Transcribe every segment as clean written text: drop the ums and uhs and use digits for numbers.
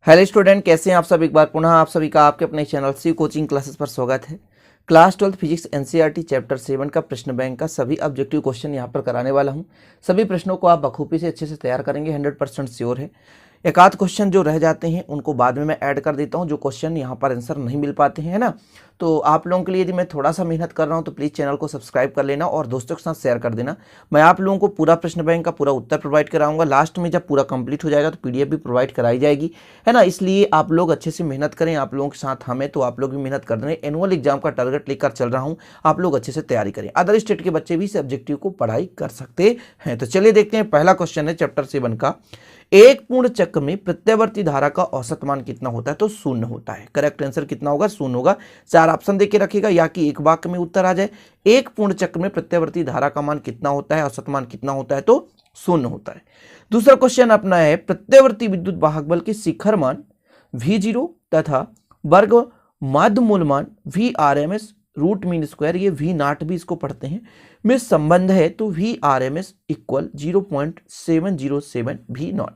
Hello student, कैसे हैं आप सब। एक बार पुनः आप सभी का आपके अपने चैनल सी कोचिंग क्लासेस पर स्वागत है। क्लास 12 फिजिक्स एनसीईआरटी चैप्टर 7 का प्रश्न बैंक का सभी ऑब्जेक्टिव क्वेश्चन यहां पर कराने वाला हूं। सभी प्रश्नों को आप बखूबी से अच्छे से तैयार करेंगे, 100% श्योर है। एक आध क्वेश्चन जो रह जाते हैं उनको बाद में मैं ऐड कर देता हूं, जो क्वेश्चन यहां पर आंसर नहीं मिल पाते हैं, है ना। तो आप लोगों के लिए यदि मैं थोड़ा सा मेहनत कर रहा हूं तो प्लीज़ चैनल को सब्सक्राइब कर लेना और दोस्तों के साथ शेयर कर देना। मैं आप लोगों को पूरा प्रश्न बैंक का पूरा उत्तर प्रोवाइड कराऊंगा। लास्ट में जब पूरा कंप्लीट हो जाएगा तो पीडीएफ भी प्रोवाइड कराई जाएगी, है ना। इसलिए आप लोग अच्छे से मेहनत करें, आप लोगों के साथ हमें तो आप लोग भी मेहनत कर दें। एनुअल एग्जाम का टारगेट लेकर चल रहा हूं, आप लोग अच्छे से तैयारी करें। अदर स्टेट के बच्चे भी इस ऑब्जेक्टिव को पढ़ाई कर सकते हैं। तो चलिए देखते हैं, पहला क्वेश्चन है चैप्टर 7 का। एक पूर्ण चक्र में प्रत्यावर्ती धारा का औसत मान कितना होता है? तो शून्य होता है। करेक्ट आंसर कितना होगा? शून्य होगा। चार ऑप्शन देके रखेगा या कि एक वाक्य में उत्तर आ जाए। एक पूर्ण चक्र में प्रत्यावर्ती धारा का मान कितना होता है, औसत मान कितना होता है? तो शून्य होता है। दूसरा क्वेश्चन अपना है, प्रत्यावर्ती विद्युत वाहक बल के शिखर मान V0 तथा वर्ग माध्य मूल मान VRMS रूट मीन स्क्वायर, ये V0 भी इसको पढ़ते हैं, में संबंध है। तो VRMS इक्वल 0.707 V0।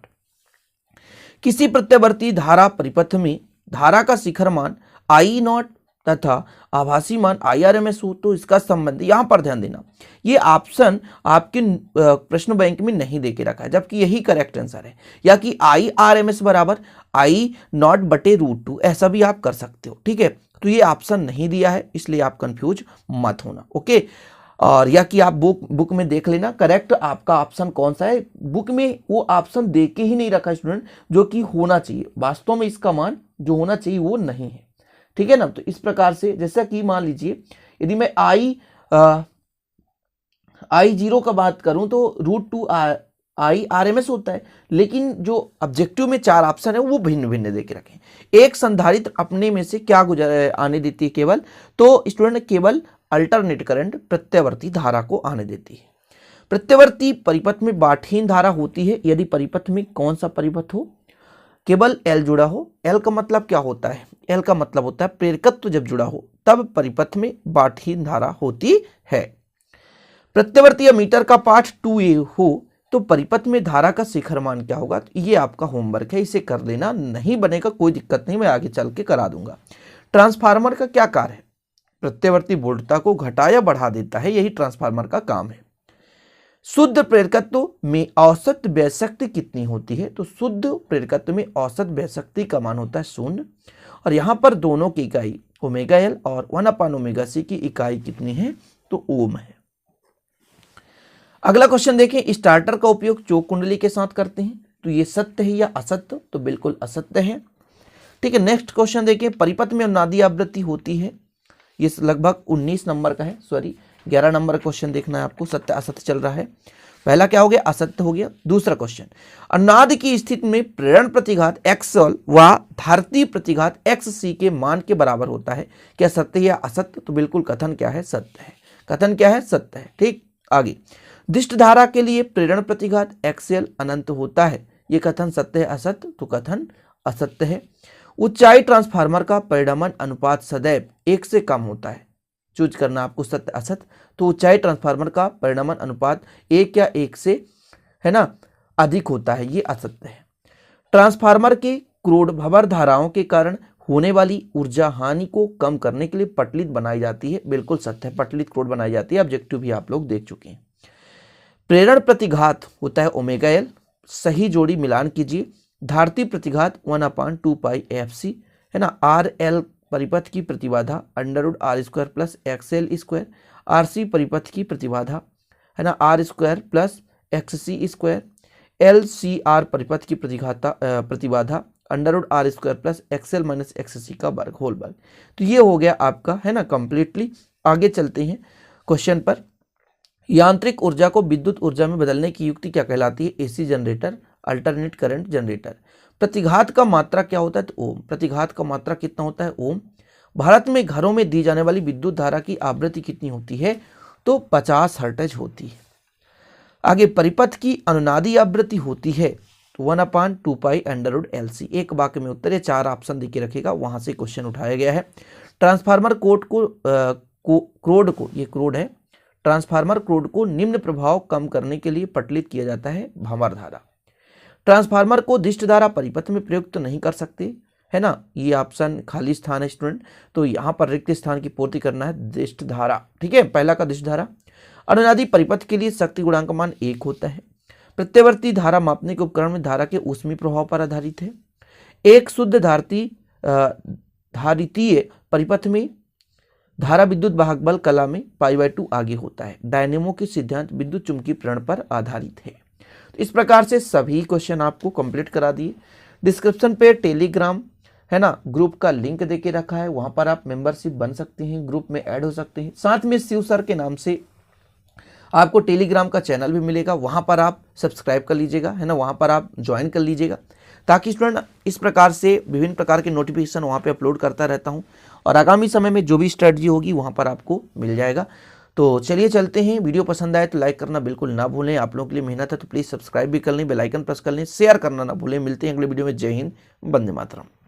किसी प्रत्यावर्ती धारा परिपथ में धारा का शिखर मान I0 तथा आभासी मान IRMS हो तो इसका संबंध, यहां पर ध्यान देना, ये ऑप्शन आपके प्रश्न बैंक में नहीं देके रखा है, जबकि यही करेक्ट आंसर है। या कि IRMS बराबर I0 बटे √2, ऐसा भी आप कर सकते हो, ठीक है। तो ये ऑप्शन नहीं दिया है, इसलिए आप कंफ्यूज मत होना, ओके। और या कि आप बुक में देख लेना करेक्ट आपका ऑप्शन कौन सा है। बुक में वो ऑप्शन दे के ही नहीं रखा स्टूडेंट, जो कि होना चाहिए। वास्तव में इसका मान जो होना चाहिए वो नहीं है, ठीक है ना। तो इस प्रकार से, जैसा कि मान लीजिए यदि मैं I0 का बात करूं तो √2 IRMS होता है, लेकिन जो ऑब्जेक्टिव में चार ऑप्शन है वो भिन्न भिन्न देके रखें। एक संधारित्र अपने में से क्या आने देती है? केवल, तो स्टूडेंट केवल अल्टरनेट करंट, प्रत्यावर्ती धारा को आने देती है। प्रत्यावर्ती परिपथ में बाठीन धारा होती है यदि परिपथ में कौन सा परिपथ हो? केवल L जुड़ा हो। L का मतलब क्या होता है? L का मतलब होता है प्रेरकत्व जब जुड़ा हो तब परिपथ में बाठीन धारा होती है। प्रत्यावर्ती मीटर का पाठ 2A हो तो परिपथ में धारा का शिखर मान क्या होगा? तो ये आपका होमवर्क है, इसे कर लेना। नहीं बनेगा कोई दिक्कत नहीं, मैं आगे चल के करा दूंगा। ट्रांसफार्मर का क्या कार्य है? प्रत्यावर्ती वोल्टता को घटा या बढ़ा देता है, यही ट्रांसफार्मर का काम है। शुद्ध प्रेरकत्व में औसत व्यय कितनी होती है? तो शुद्ध प्रेरकत्व में औसत व्यय का मान होता है 0। और यहां पर दोनों की इकाई ω_L और 1/ω_C की इकाई कितनी है? तो ओम है। अगला क्वेश्चन देखें, स्टार्टर का उपयोग चौक कुंडली के साथ करते हैं, तो ये सत्य है या असत्य? तो बिल्कुल असत्य है, ठीक है। नेक्स्ट क्वेश्चन देखें, परिपथ में अनुनादी आवृत्ति होती है, ये लगभग 19 नंबर का है, सॉरी 11 नंबर क्वेश्चन देखना है आपको। सत्य असत्य चल रहा है, पहला क्या हो गया? असत्य हो गया। दूसरा क्वेश्चन, अनुनाद की स्थिति में प्रेरण प्रतिघात XL व धारती प्रतिघात XC के मान के बराबर होता है, क्या सत्य या असत्य? तो बिल्कुल कथन क्या है? सत्य है। कथन क्या है? सत्य है, ठीक। आगे, दिष्ट धारा के लिए प्रेरण प्रतिघात XL अनंत होता है, यह कथन सत्य है असत्य? तो कथन असत्य है। ऊंचाई ट्रांसफार्मर का परिणामन अनुपात सदैव 1 से कम होता है, चूज करना आपको सत्य असत्य। तो ऊंचाई ट्रांसफार्मर का परिणामन अनुपात 1 या 1 से, है ना, अधिक होता है, ये असत्य है। ट्रांसफार्मर के क्रोड भंवर धाराओं के कारण होने वाली ऊर्जा हानि को कम करने के लिए पटलित बनाई जाती है, बिल्कुल सत्य है, पटलित क्रोड बनाई जाती है। ऑब्जेक्टिव भी आप लोग देख चुके हैं। प्रेरण प्रतिघात होता है ω_L, सही जोड़ी मिलान कीजिए। धारती प्रतिघात 1/2πfc, है ना। RL परिपथ की प्रतिबाधा √R² प्लस XL²। RC परिपथ की प्रतिबाधा, है ना, R² प्लस XC²। LCR परिपथ की प्रतिबाधा √R² plus XL minus XC का वर्ग, होल वर्ग। तो ये हो गया आपका, है ना, कंप्लीटली। आगे चलते हैं क्वेश्चन पर। यांत्रिक ऊर्जा को विद्युत ऊर्जा में बदलने की युक्ति क्या कहलाती है? AC generator, alternate current generator. प्रतिघात का मात्रा क्या होता है? तो ओम। प्रतिघात का मात्रा कितना होता है? ओम। भारत में घरों में दी जाने वाली विद्युत धारा की आवृत्ति कितनी होती है? तो 50 हर्ट्ज होती है। आगे, परिपथ की अनुनादी आवृत्ति होती है तो 1/2π√LC। एक वाक्य में उत्तर, ये चार ऑप्शन देके रखेगा, वहां से क्वेश्चन उठाया गया है। ट्रांसफार्मर क्रोड को, ये क्रोड है, ट्रांसफार्मर क्रोड को निम्न प्रभाव कम करने के लिए पटलित किया जाता है, भंवर धारा। ट्रांसफार्मर को दिष्ट धारा परिपथ में प्रयुक्त नहीं कर सकते, है ना, ये ऑप्शन खाली स्थान है स्टूडेंट, तो यहाँ पर रिक्त स्थान की पूर्ति करना है दिष्ट धारा। ठीक है, पहला का दिष्ट धारा। अनुनादी परिपथ के लिए शक्ति गुणांक मान 1 होता है। प्रत्यवर्ती धारा मापने के उपकरण में धारा के ऊष्मीय प्रभाव पर आधारित है। एक शुद्ध धारितीय परिपथ में धारा विद्युत वाहक बल कला में π/2 आगे होता है। डायनेमो के सिद्धांत विद्युत चुंबकीय प्रेरण पर आधारित है। तो इस प्रकार से सभी क्वेश्चन आपको कंप्लीट करा दिए। डिस्क्रिप्शन पे टेलीग्राम, है ना, ग्रुप का लिंक देके रखा है, वहां पर आप मेंबरशिप बन सकते हैं, ग्रुप में ऐड हो सकते हैं। साथ में शिव सर के नाम से आपको टेलीग्राम का चैनल भी मिलेगा, वहां पर आप सब्सक्राइब कर लीजिएगा, है ना, वहां पर आप ज्वाइन कर लीजिएगा, ताकि स्टूडेंट इस प्रकार से विभिन्न प्रकार के नोटिफिकेशन वहां पे अपलोड करता रहता हूं और आगामी समय में जो भी स्ट्रेटजी होगी वहां पर आपको मिल जाएगा। तो चलिए चलते हैं। वीडियो पसंद आए तो लाइक करना बिल्कुल ना भूलें। आप लोगों के लिए मेहनत है तो प्लीज़ सब्सक्राइब भी कर लें, बेल आइकन प्रेस कर लें, शेयर करना ना भूलें। मिलते हैं अगले वीडियो में। जय हिंद, वंदे मातरम।